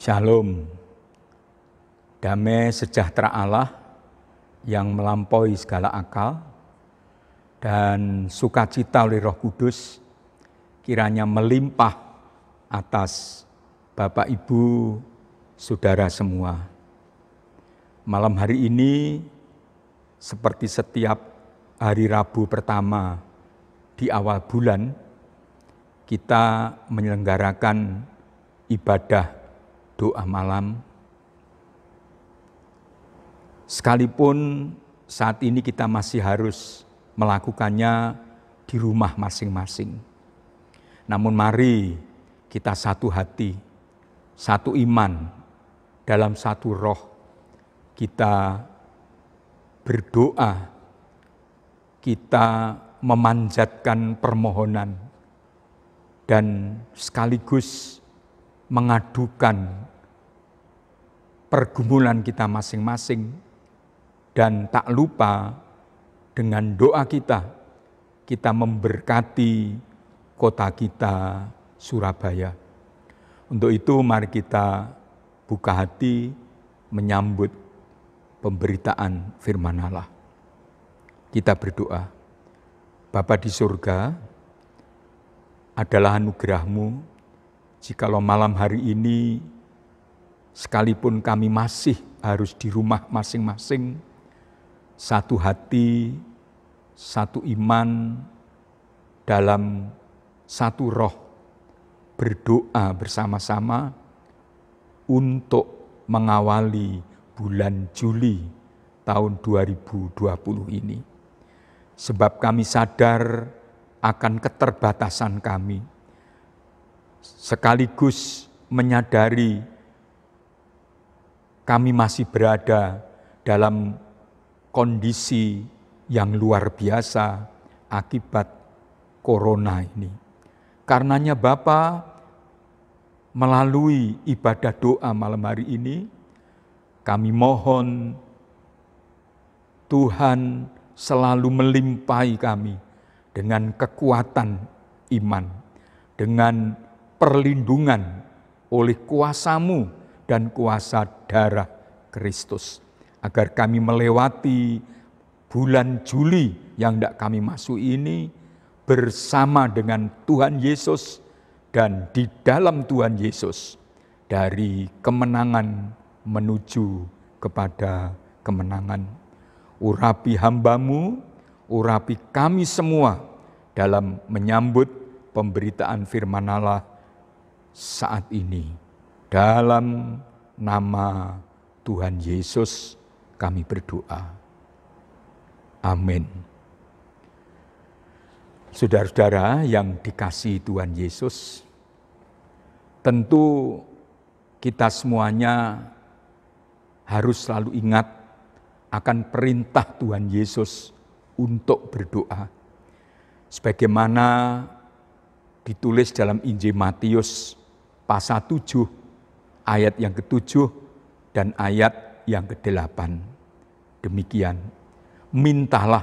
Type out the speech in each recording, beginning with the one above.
Shalom, damai sejahtera Allah yang melampaui segala akal dan sukacita oleh Roh Kudus kiranya melimpah atas Bapak, Ibu, Saudara semua. Malam hari ini seperti setiap hari Rabu pertama di awal bulan, kita menyelenggarakan ibadah doa malam. Sekalipun saat ini kita masih harus melakukannya di rumah masing-masing. Namun mari kita satu hati, satu iman, dalam satu roh. Kita berdoa, kita memanjatkan permohonan, dan sekaligus mengadukan pergumulan kita masing-masing, dan tak lupa dengan doa kita memberkati kota kita Surabaya. Untuk itu mari kita buka hati menyambut pemberitaan firman Allah. Kita berdoa. Bapa di surga, adalah anugerah-Mu jikalau malam hari ini sekalipun kami masih harus di rumah masing-masing, satu hati, satu iman, dalam satu roh, berdoa bersama-sama untuk mengawali bulan Juli tahun 2020 ini. Sebab kami sadar akan keterbatasan kami, sekaligus menyadari kami masih berada dalam kondisi yang luar biasa akibat corona ini. Karenanya Bapa, melalui ibadah doa malam hari ini, kami mohon Tuhan selalu melimpahi kami dengan kekuatan iman, dengan perlindungan oleh kuasa-Mu dan kuasa darah Kristus, agar kami melewati bulan Juli yang tidak kami masuki ini bersama dengan Tuhan Yesus dan di dalam Tuhan Yesus, dari kemenangan menuju kepada kemenangan. Urapi hamba-Mu, urapi kami semua dalam menyambut pemberitaan firman Allah saat ini. Dalam nama Tuhan Yesus kami berdoa. Amin. Saudara-saudara yang dikasihi Tuhan Yesus, tentu kita semuanya harus selalu ingat akan perintah Tuhan Yesus untuk berdoa. Sebagaimana ditulis dalam Injil Matius pasal 7, ayat yang ke-7 dan ayat yang ke-8. Demikian, mintalah,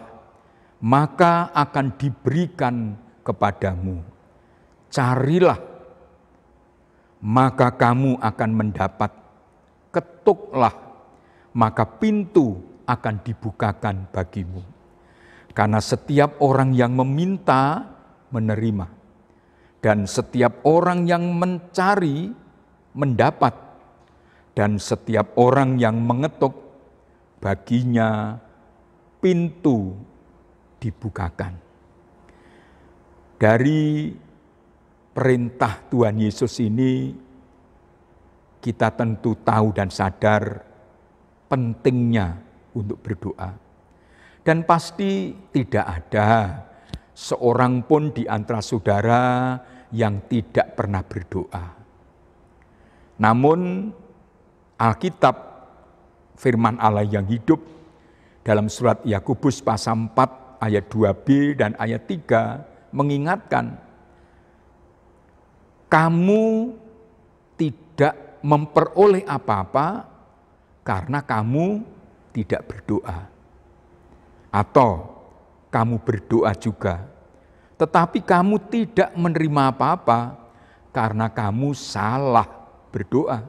maka akan diberikan kepadamu. Carilah, maka kamu akan mendapat. Ketuklah, maka pintu akan dibukakan bagimu. Karena setiap orang yang meminta, menerima. Dan setiap orang yang mencari, mendapat, dan setiap orang yang mengetuk, baginya pintu dibukakan. Dari perintah Tuhan Yesus ini, kita tentu tahu dan sadar pentingnya untuk berdoa. Dan pasti tidak ada seorang pun di antara saudara yang tidak pernah berdoa. Namun Alkitab, firman Allah yang hidup, dalam surat Yakobus pasal 4 ayat 2b dan ayat 3 mengingatkan, kamu tidak memperoleh apa-apa karena kamu tidak berdoa. Atau kamu berdoa juga, tetapi kamu tidak menerima apa-apa karena kamu salah berdoa.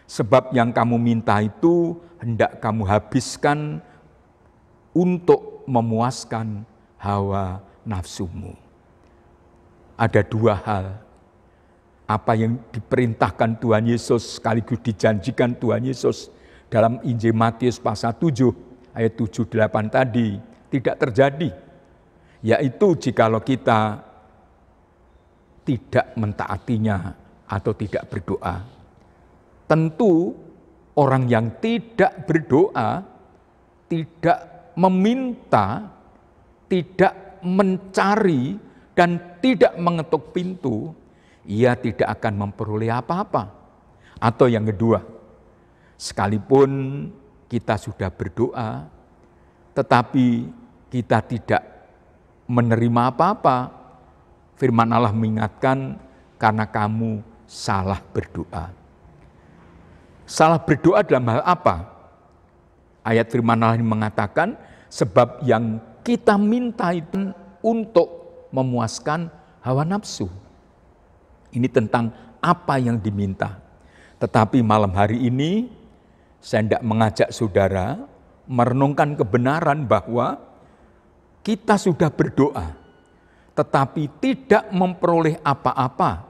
Sebab yang kamu minta itu hendak kamu habiskan untuk memuaskan hawa nafsumu. Ada dua hal. Apa yang diperintahkan Tuhan Yesus sekaligus dijanjikan Tuhan Yesus dalam Injil Matius pasal 7 ayat 7-8 tadi tidak terjadi. Yaitu jikalau kita tidak mentaatinya atau tidak berdoa. Tentu orang yang tidak berdoa, tidak meminta, tidak mencari dan tidak mengetuk pintu, ia tidak akan memperoleh apa-apa. Atau yang kedua, sekalipun kita sudah berdoa, tetapi kita tidak menerima apa-apa, firman Allah mengingatkan karena kamu salah berdoa. Salah berdoa dalam hal apa? Ayat firman Allah ini mengatakan, sebab yang kita minta itu untuk memuaskan hawa nafsu. Ini tentang apa yang diminta. Tetapi malam hari ini, saya hendak mengajak saudara merenungkan kebenaran bahwa kita sudah berdoa, tetapi tidak memperoleh apa-apa.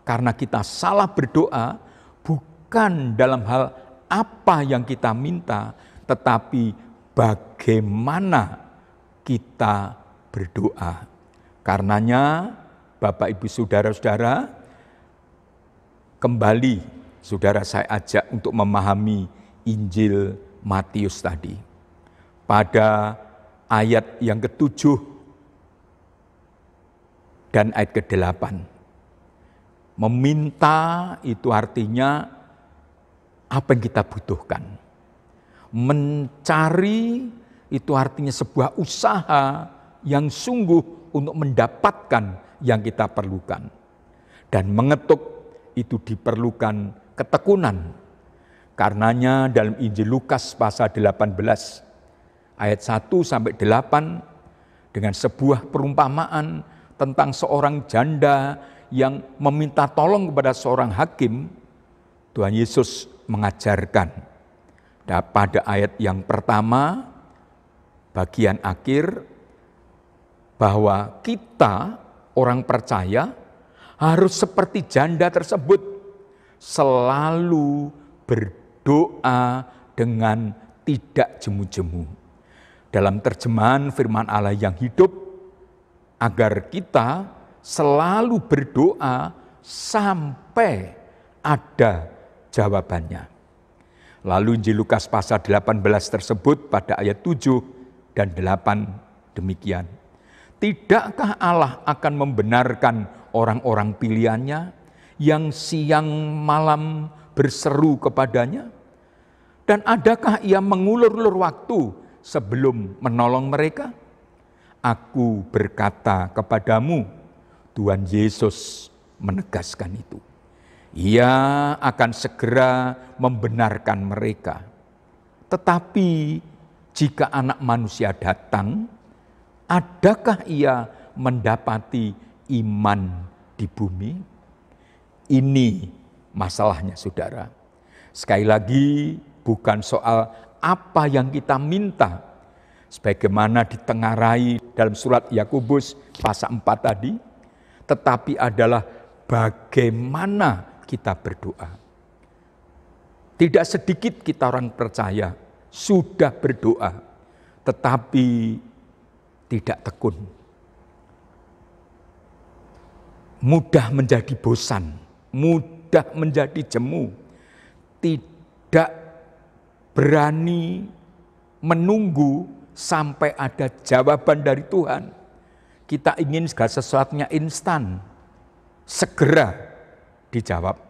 Karena kita salah berdoa, bukan dalam hal apa yang kita minta, tetapi bagaimana kita berdoa. Karenanya, Bapak Ibu Saudara-saudara, kembali saudara saya ajak untuk memahami Injil Matius tadi. Pada ayat yang ke-7 dan ayat ke-8. Meminta itu artinya apa yang kita butuhkan. Mencari itu artinya sebuah usaha yang sungguh untuk mendapatkan yang kita perlukan. Dan mengetuk itu diperlukan ketekunan. Karenanya dalam Injil Lukas pasal 18 ayat 1-8 dengan sebuah perumpamaan tentang seorang janda yang meminta tolong kepada seorang hakim, Tuhan Yesus mengajarkan pada ayat yang pertama, bagian akhir, bahwa kita orang percaya harus seperti janda tersebut, selalu berdoa dengan tidak jemu-jemu. Dalam terjemahan firman Allah yang hidup, agar kita selalu berdoa sampai ada jawabannya. Lalu Injil Lukas pasal 18 tersebut pada ayat 7 dan 8 demikian. Tidakkah Allah akan membenarkan orang-orang pilihannya yang siang malam berseru kepadanya? Dan adakah ia mengulur-ulur waktu sebelum menolong mereka? Aku berkata kepadamu, Tuhan Yesus menegaskan itu. Ia akan segera membenarkan mereka. Tetapi jika Anak Manusia datang, adakah ia mendapati iman di bumi? Ini masalahnya, saudara. Sekali lagi, bukan soal apa yang kita minta, sebagaimana ditengarai dalam surat Yakobus pasal 4 tadi, tetapi adalah bagaimana kita berdoa. Tidak sedikit kita orang percaya sudah berdoa, tetapi tidak tekun. Mudah menjadi bosan, mudah menjadi jemu, tidak berani menunggu sampai ada jawaban dari Tuhan. Kita ingin segala sesuatunya instan, segera dijawab.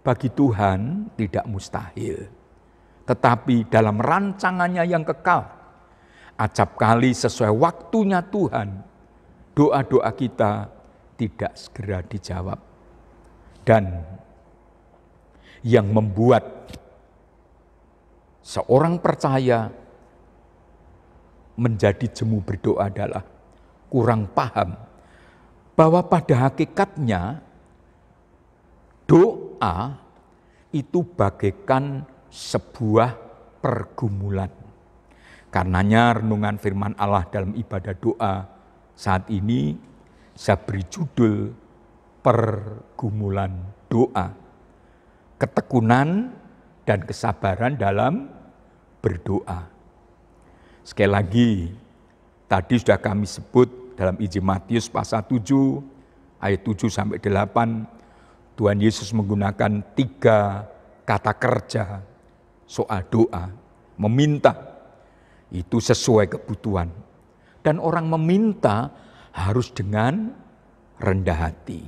Bagi Tuhan tidak mustahil. Tetapi dalam rancangannya yang kekal, acap kali sesuai waktunya Tuhan, doa-doa kita tidak segera dijawab. Dan yang membuat seorang percaya menjadi jemu berdoa adalah kurang paham bahwa pada hakikatnya doa itu bagaikan sebuah pergumulan. Karenanya renungan firman Allah dalam ibadah doa saat ini saya beri judul pergumulan doa. Ketekunan dan kesabaran dalam berdoa. Sekali lagi, tadi sudah kami sebut dalam Injil Matius pasal 7, ayat 7 sampai 8, Tuhan Yesus menggunakan 3 kata kerja soal doa. Meminta, itu sesuai kebutuhan. Dan orang meminta harus dengan rendah hati.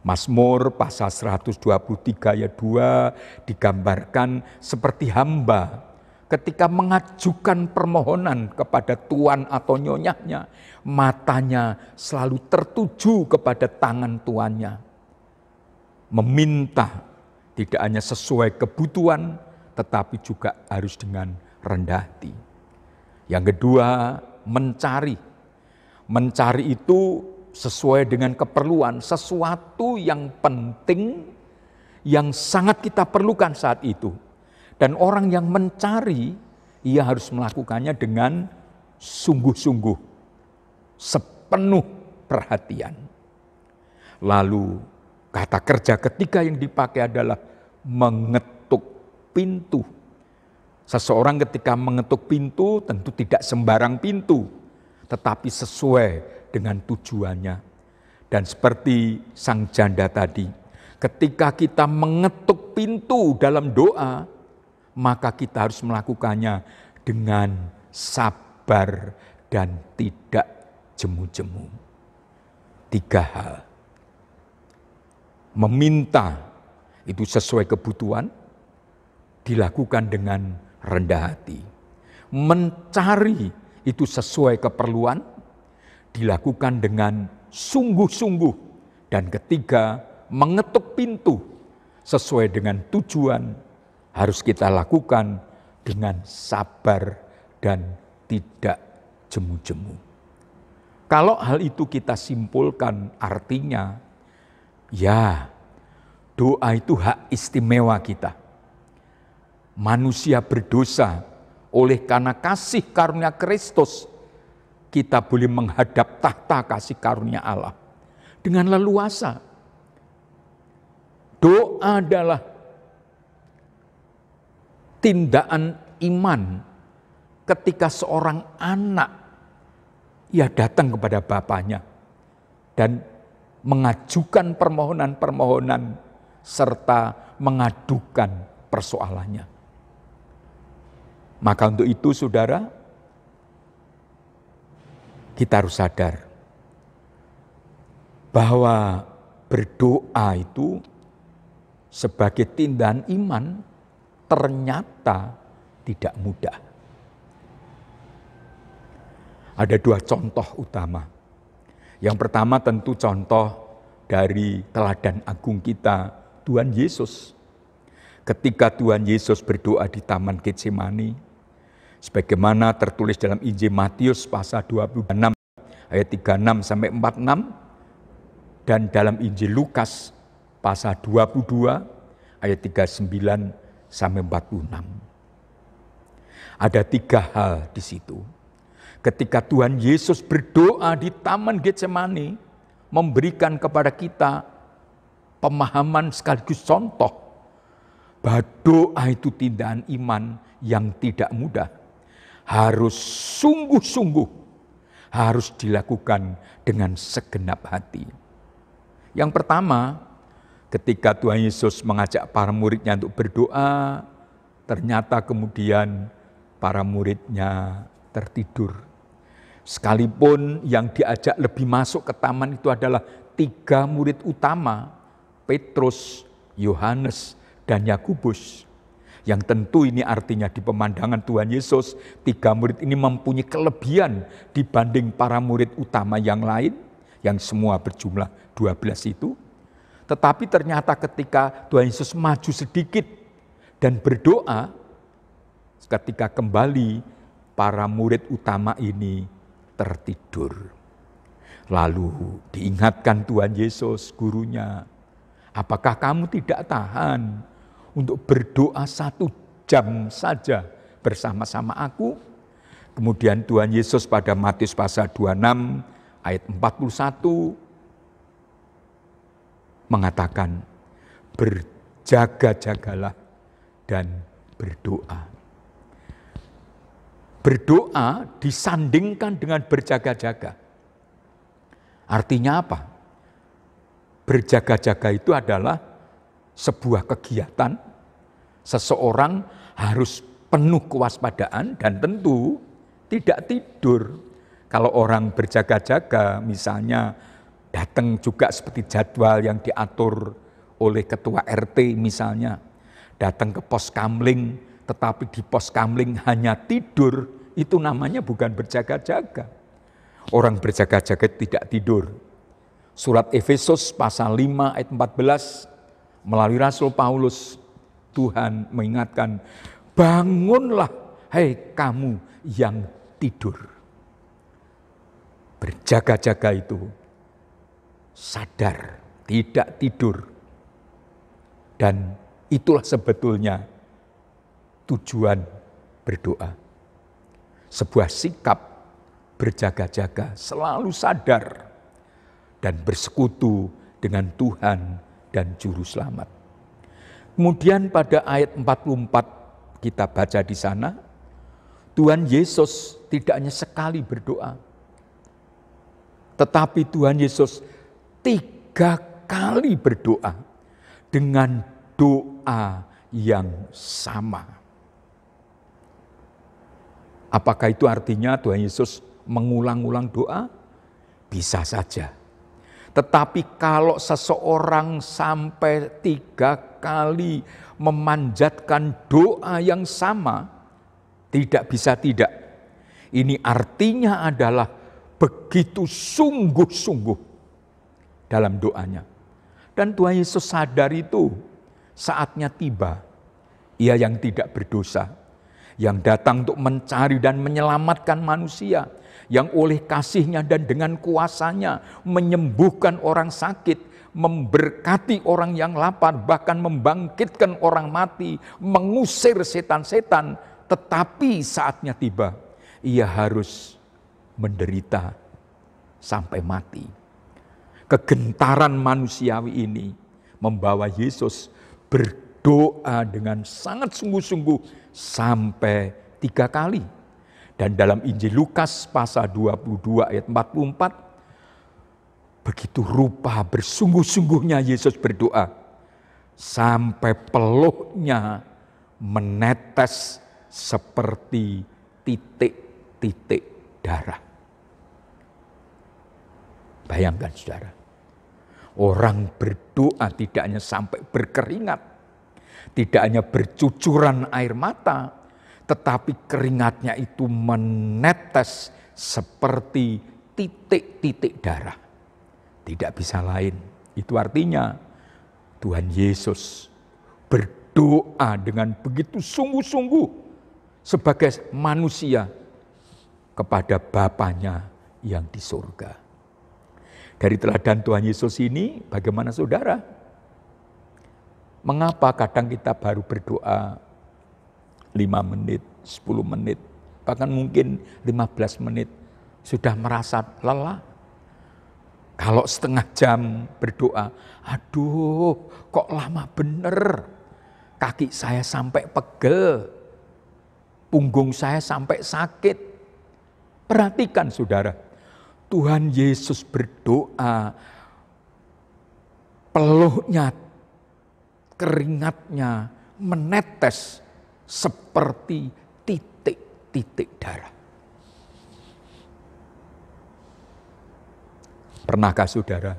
Mazmur pasal 123 ayat 2 digambarkan seperti hamba ketika mengajukan permohonan kepada tuan atau nyonyahnya, matanya selalu tertuju kepada tangan tuannya. Meminta tidak hanya sesuai kebutuhan, tetapi juga harus dengan rendah hati. Yang kedua, mencari. Mencari itu sesuai dengan keperluan, sesuatu yang penting, yang sangat kita perlukan saat itu. Dan orang yang mencari, ia harus melakukannya dengan sungguh-sungguh, sepenuh perhatian. Lalu kata kerja ketiga yang dipakai adalah mengetuk pintu. Seseorang ketika mengetuk pintu tentu tidak sembarang pintu, tetapi sesuai dengan tujuannya. Dan seperti sang janda tadi, ketika kita mengetuk pintu dalam doa, maka kita harus melakukannya dengan sabar dan tidak jemu-jemu. 3 hal. Meminta itu sesuai kebutuhan, dilakukan dengan rendah hati. Mencari itu sesuai keperluan, dilakukan dengan sungguh-sungguh. Dan ketiga, mengetuk pintu sesuai dengan tujuan, harus kita lakukan dengan sabar dan tidak jemu-jemu. Kalau hal itu kita simpulkan, artinya ya, doa itu hak istimewa kita. Manusia berdosa, oleh karena kasih karunia Kristus, kita boleh menghadap tahta kasih karunia Allah dengan leluasa. Doa adalah tindakan iman ketika seorang anak ia datang kepada bapaknya dan mengajukan permohonan-permohonan serta mengadukan persoalannya. Maka untuk itu saudara, kita harus sadar bahwa berdoa itu sebagai tindakan iman ternyata tidak mudah. Ada 2 contoh utama. Yang pertama tentu contoh dari teladan agung kita, Tuhan Yesus. Ketika Tuhan Yesus berdoa di Taman Getsemani, sebagaimana tertulis dalam Injil Matius pasal 26 ayat 36 sampai 46 dan dalam Injil Lukas pasal 22 ayat 39 sampai 46. Ada 3 hal di situ. Ketika Tuhan Yesus berdoa di Taman Getsemani, memberikan kepada kita pemahaman sekaligus contoh bahwa doa itu tindakan iman yang tidak mudah. Harus sungguh-sungguh, harus dilakukan dengan segenap hati. Yang pertama, ketika Tuhan Yesus mengajak para muridnya untuk berdoa, ternyata kemudian para muridnya tertidur. Sekalipun yang diajak lebih masuk ke taman itu adalah 3 murid utama, Petrus, Yohanes, dan Yakobus. Yang tentu ini artinya di pemandangan Tuhan Yesus, 3 murid ini mempunyai kelebihan dibanding para murid utama yang lain, yang semua berjumlah 12 itu. Tetapi ternyata ketika Tuhan Yesus maju sedikit dan berdoa, ketika kembali para murid utama ini tertidur. Lalu diingatkan Tuhan Yesus gurunya, apakah kamu tidak tahan untuk berdoa 1 jam saja bersama-sama aku. Kemudian Tuhan Yesus pada Matius pasal 26 ayat 41 mengatakan, berjaga-jagalah dan berdoa. Berdoa disandingkan dengan berjaga-jaga. Artinya apa? Berjaga-jaga itu adalah sebuah kegiatan. Seseorang harus penuh kewaspadaan dan tentu tidak tidur. Kalau orang berjaga-jaga misalnya datang juga seperti jadwal yang diatur oleh ketua RT misalnya, datang ke pos kamling tetapi di pos kamling hanya tidur, itu namanya bukan berjaga-jaga. Orang berjaga-jaga tidak tidur. Surat Efesus pasal 5 ayat 14 melalui Rasul Paulus, Tuhan mengingatkan, bangunlah hai kamu yang tidur. Berjaga-jaga itu sadar, tidak tidur. Dan itulah sebetulnya tujuan berdoa. Sebuah sikap berjaga-jaga, selalu sadar dan bersekutu dengan Tuhan dan Juru Selamat. Kemudian pada ayat 44 kita baca di sana, Tuhan Yesus tidak hanya sekali berdoa, tetapi Tuhan Yesus 3 kali berdoa dengan doa yang sama. Apakah itu artinya Tuhan Yesus mengulang-ulang doa? Bisa saja. Tetapi kalau seseorang sampai 3 kali memanjatkan doa yang sama, tidak bisa tidak. Ini artinya adalah begitu sungguh-sungguh dalam doanya. Dan Tuhan Yesus sadar itu saatnya tiba. Ia yang tidak berdosa, yang datang untuk mencari dan menyelamatkan manusia, yang oleh kasih-Nya dan dengan kuasa-Nya menyembuhkan orang sakit, memberkati orang yang lapar, bahkan membangkitkan orang mati, mengusir setan-setan. Tetapi saatnya tiba, ia harus menderita sampai mati. Kegentaran manusiawi ini membawa Yesus berdoa dengan sangat sungguh-sungguh sampai 3 kali. Dan dalam Injil Lukas pasal 22 ayat 44, begitu rupa bersungguh-sungguhnya Yesus berdoa, sampai peluhnya menetes seperti titik-titik darah. Bayangkan saudara, orang berdoa tidak hanya sampai berkeringat, tidak hanya bercucuran air mata, tetapi keringatnya itu menetes seperti titik-titik darah. Tidak bisa lain. Itu artinya Tuhan Yesus berdoa dengan begitu sungguh-sungguh sebagai manusia kepada Bapanya yang di surga. Dari teladan Tuhan Yesus ini, bagaimana saudara? Mengapa kadang kita baru berdoa 5 menit, 10 menit, bahkan mungkin 15 menit, sudah merasa lelah? Kalau setengah jam berdoa, aduh kok lama bener, kaki saya sampai pegel, punggung saya sampai sakit. Perhatikan saudara, Tuhan Yesus berdoa, peluhnya, keringatnya menetes seperti titik-titik darah. Pernahkah saudara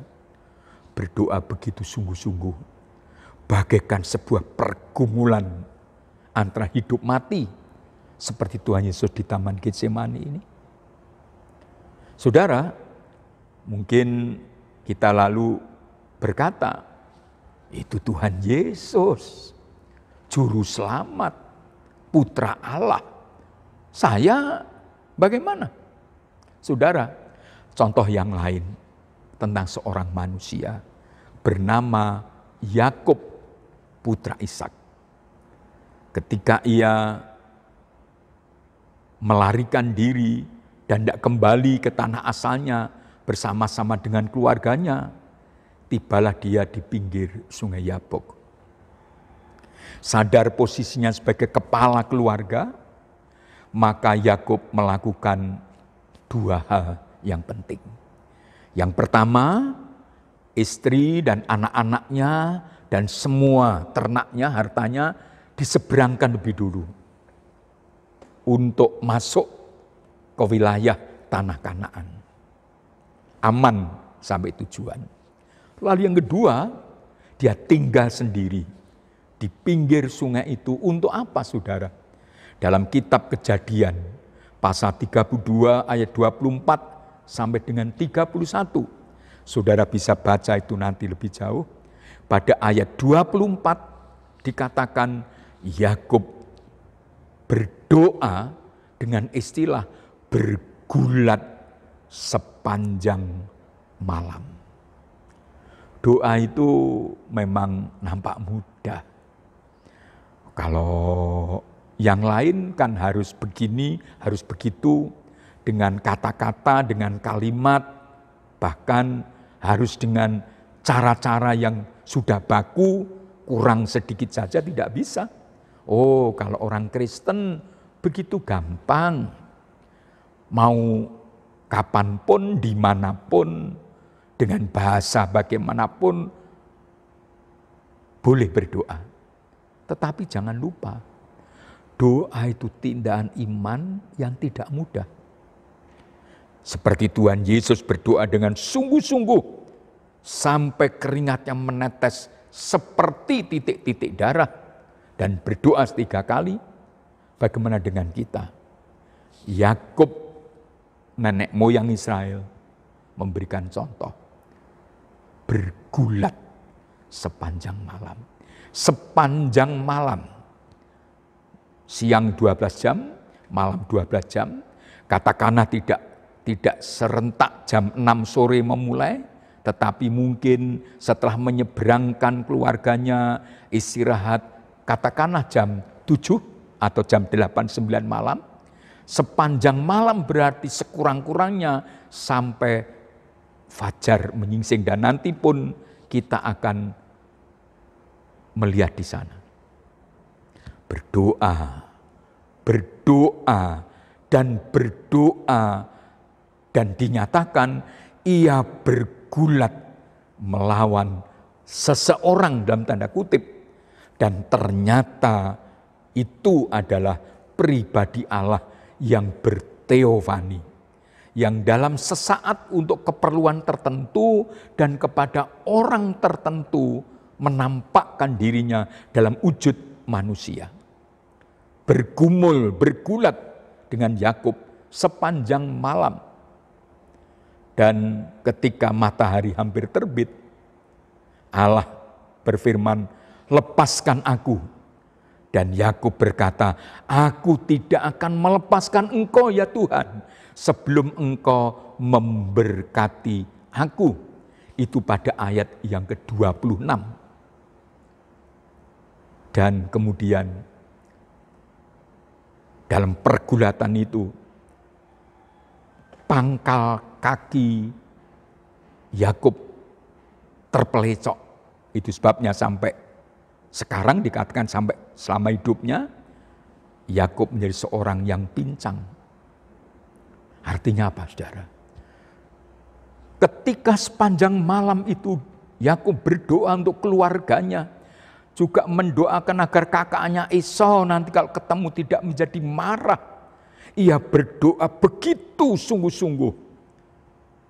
berdoa begitu sungguh-sungguh, bagaikan sebuah pergumulan antara hidup mati, seperti Tuhan Yesus di Taman Getsemani ini? Saudara, mungkin kita lalu berkata, itu Tuhan Yesus, Juru Selamat, Putra Allah. Saya bagaimana? Saudara, contoh yang lain tentang seorang manusia bernama Yakub, putra Ishak. ketika ia melarikan diri dan tidak kembali ke tanah asalnya bersama-sama dengan keluarganya, tibalah dia di pinggir sungai Yabok. Sadar posisinya sebagai kepala keluarga, maka Yakub melakukan dua hal yang penting. Yang pertama, istri dan anak-anaknya dan semua ternaknya, hartanya diseberangkan lebih dulu untuk masuk ke wilayah tanah Kanaan. Aman sampai tujuan. Lalu yang kedua, dia tinggal sendiri di pinggir sungai itu. Untuk apa, saudara? Dalam kitab Kejadian, pasal 32 ayat 24 sampai dengan 31. Saudara bisa baca itu nanti lebih jauh. Pada ayat 24 dikatakan Yakub berdoa dengan istilah bergulat sepanjang malam. Doa itu memang nampak mudah. Kalau yang lain kan harus begini, harus begitu, dengan kata-kata, dengan kalimat, bahkan harus dengan cara-cara yang sudah baku, kurang sedikit saja tidak bisa. Oh, kalau orang Kristen begitu gampang. Mau kapanpun, dimanapun, dengan bahasa bagaimanapun, boleh berdoa. Tetapi jangan lupa, doa itu tindakan iman yang tidak mudah. Seperti Tuhan Yesus berdoa dengan sungguh-sungguh, sampai keringatnya menetes seperti titik-titik darah, dan berdoa 3 kali. Bagaimana dengan kita? Yakub, nenek moyang Israel, memberikan contoh. Bergulat sepanjang malam. Sepanjang malam. Siang 12 jam, malam 12 jam. Katakanlah tidak serentak jam 6 sore memulai, tetapi mungkin setelah menyeberangkan keluarganya, istirahat, katakanlah jam 7 atau jam 8-9 malam. Sepanjang malam berarti sekurang-kurangnya sampai fajar menyingsing, dan nanti pun kita akan melihat di sana. Berdoa, dan berdoa, dan dinyatakan ia bergulat melawan seseorang dalam tanda kutip, dan ternyata itu adalah pribadi Allah yang berteofani, yang dalam sesaat untuk keperluan tertentu dan kepada orang tertentu menampakkan dirinya dalam wujud manusia. Bergumul, bergulat dengan Yakub sepanjang malam. Dan ketika matahari hampir terbit, Allah berfirman, "Lepaskan aku." Dan Yakub berkata, "Aku tidak akan melepaskan engkau ya Tuhan, sebelum engkau memberkati aku." Itu pada ayat yang ke-26. Dan kemudian dalam pergulatan itu, pangkal kaki Yakub terpelecok. Itu sebabnya sampai sekarang dikatakan sampai selama hidupnya Yakub menjadi seorang yang pincang. Artinya apa, saudara? Ketika sepanjang malam itu Yakub berdoa untuk keluarganya, juga mendoakan agar kakaknya Esau nanti kalau ketemu tidak menjadi marah. Ia berdoa begitu sungguh-sungguh,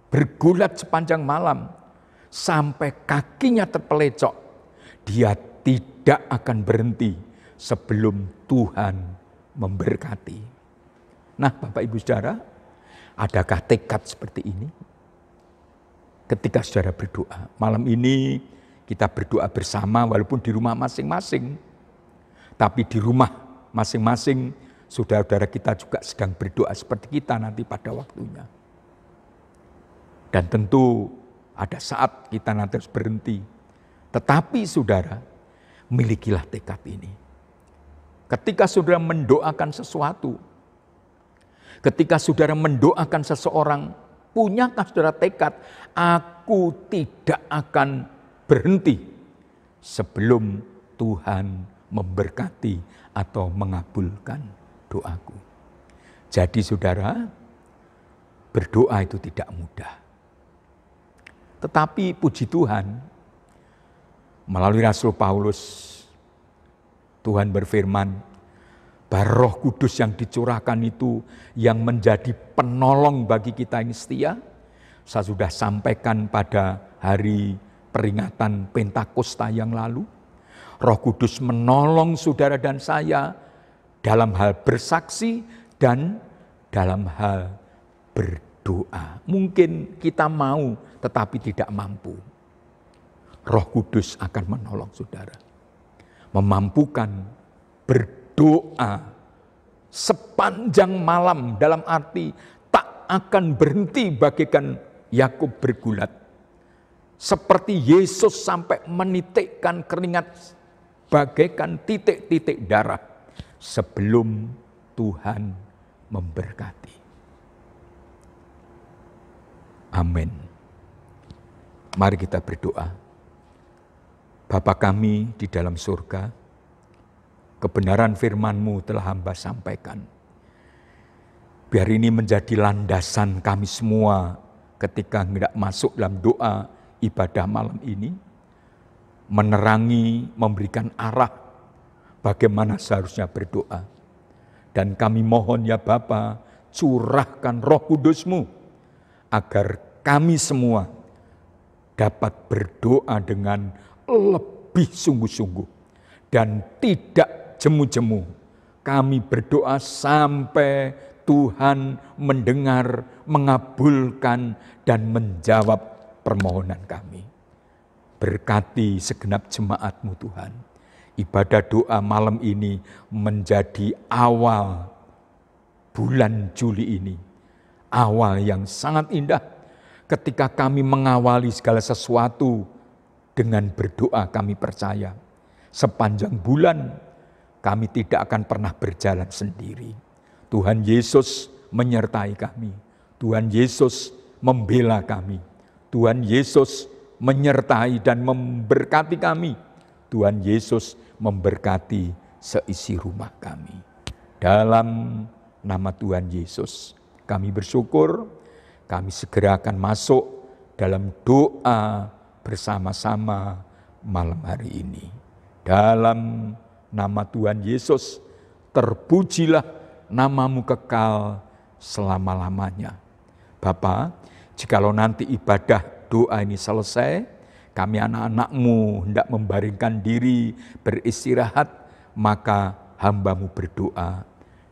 bergulat sepanjang malam, sampai kakinya terpelecok. Dia tidak akan berhenti sebelum Tuhan memberkati. Nah, Bapak Ibu Saudara, adakah tekad seperti ini? Ketika saudara berdoa, malam ini kita berdoa bersama walaupun di rumah masing-masing. Tapi di rumah masing-masing, saudara-saudara kita juga sedang berdoa seperti kita nanti pada waktunya. Dan tentu ada saat kita nanti harus berhenti. Tetapi saudara, milikilah tekad ini. Ketika saudara mendoakan sesuatu, ketika saudara mendoakan seseorang, punyakah saudara tekad, aku tidak akan berhenti sebelum Tuhan memberkati atau mengabulkan doaku. Jadi saudara, berdoa itu tidak mudah. Tetapi puji Tuhan, melalui Rasul Paulus, Tuhan berfirman, bahwa Roh Kudus yang dicurahkan itu yang menjadi penolong bagi kita yang setia. Saya sudah sampaikan pada hari peringatan Pentakosta yang lalu. Roh Kudus menolong saudara dan saya dalam hal bersaksi dan dalam hal berdoa. Mungkin kita mau tetapi tidak mampu. Roh Kudus akan menolong saudara. Memampukan berdoa sepanjang malam, dalam arti tak akan berhenti bagaikan Yakub bergulat. Seperti Yesus sampai menitikkan keringat bagaikan titik-titik darah sebelum Tuhan memberkati. Amin. Mari kita berdoa. Bapa kami di dalam surga, kebenaran firman-Mu telah hamba sampaikan. Biar ini menjadi landasan kami semua ketika hendak masuk dalam doa ibadah malam ini. Menerangi, memberikan arah bagaimana seharusnya berdoa. Dan kami mohon ya Bapa, curahkan Roh Kudus-Mu agar kami semua dapat berdoa dengan lebih sungguh-sungguh dan tidak jemu-jemu. Kami berdoa sampai Tuhan mendengar, mengabulkan dan menjawab permohonan kami. Berkati segenap jemaat-Mu Tuhan. Ibadah doa malam ini menjadi awal bulan Juli ini. Awal yang sangat indah ketika kami mengawali segala sesuatu dengan berdoa. Kami percaya sepanjang bulan kami tidak akan pernah berjalan sendiri. Tuhan Yesus menyertai kami. Tuhan Yesus membela kami. Tuhan Yesus menyertai dan memberkati kami. Tuhan Yesus memberkati seisi rumah kami. Dalam nama Tuhan Yesus kami bersyukur, kami segera akan masuk dalam doa bersama-sama malam hari ini. Dalam nama Tuhan Yesus, terpujilah nama-Mu kekal selama-lamanya. Bapa, jikalau nanti ibadah doa ini selesai, kami anak-anak-Mu hendak membaringkan diri, beristirahat, maka hamba-Mu berdoa.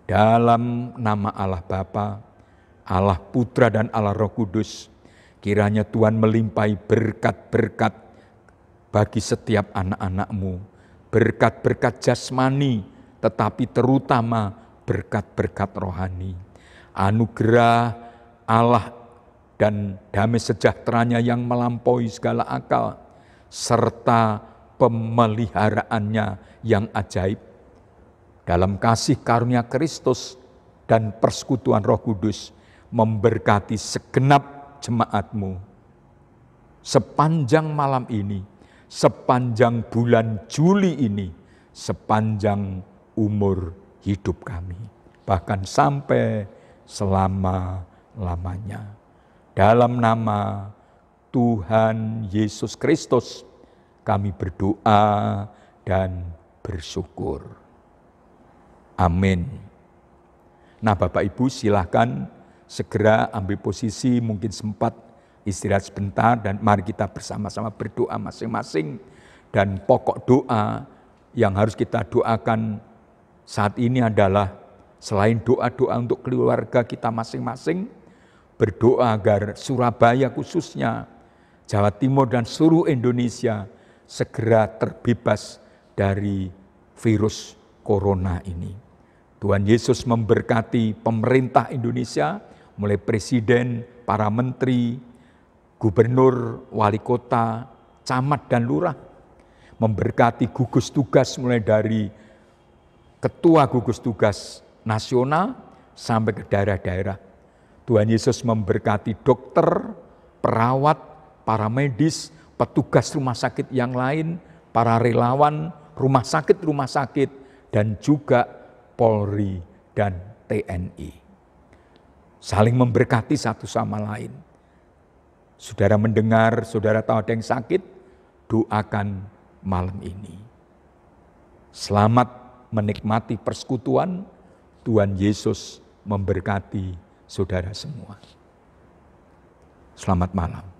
Dalam nama Allah Bapa, Allah Putra dan Allah Roh Kudus, kiranya Tuhan melimpahi berkat-berkat bagi setiap anak-anak-Mu. Berkat-berkat jasmani, tetapi terutama berkat-berkat rohani. Anugerah Allah dan damai sejahteranya yang melampaui segala akal, serta pemeliharaannya yang ajaib. Dalam kasih karunia Kristus dan persekutuan Roh Kudus, memberkati segenap jemaat-Mu sepanjang malam ini, sepanjang bulan Juli ini, sepanjang umur hidup kami, bahkan sampai selama-lamanya. Dalam nama Tuhan Yesus Kristus kami berdoa dan bersyukur. Amin. Nah Bapak Ibu silahkan segera ambil posisi, mungkin sempat istirahat sebentar dan mari kita bersama-sama berdoa masing-masing. Dan pokok doa yang harus kita doakan saat ini adalah selain doa-doa untuk keluarga kita masing-masing, berdoa agar Surabaya khususnya, Jawa Timur dan seluruh Indonesia segera terbebas dari virus corona ini. Tuhan Yesus memberkati pemerintah Indonesia, mulai presiden, para menteri, gubernur, wali kota, camat dan lurah. Memberkati gugus tugas mulai dari ketua gugus tugas nasional sampai ke daerah-daerah. Tuhan Yesus memberkati dokter, perawat, para medis, petugas rumah sakit yang lain, para relawan, rumah sakit, dan juga Polri dan TNI. Saling memberkati satu sama lain. Saudara mendengar, saudara tahu ada yang sakit, doakan malam ini. Selamat menikmati persekutuan. Tuhan Yesus memberkati saudara semua. Selamat malam.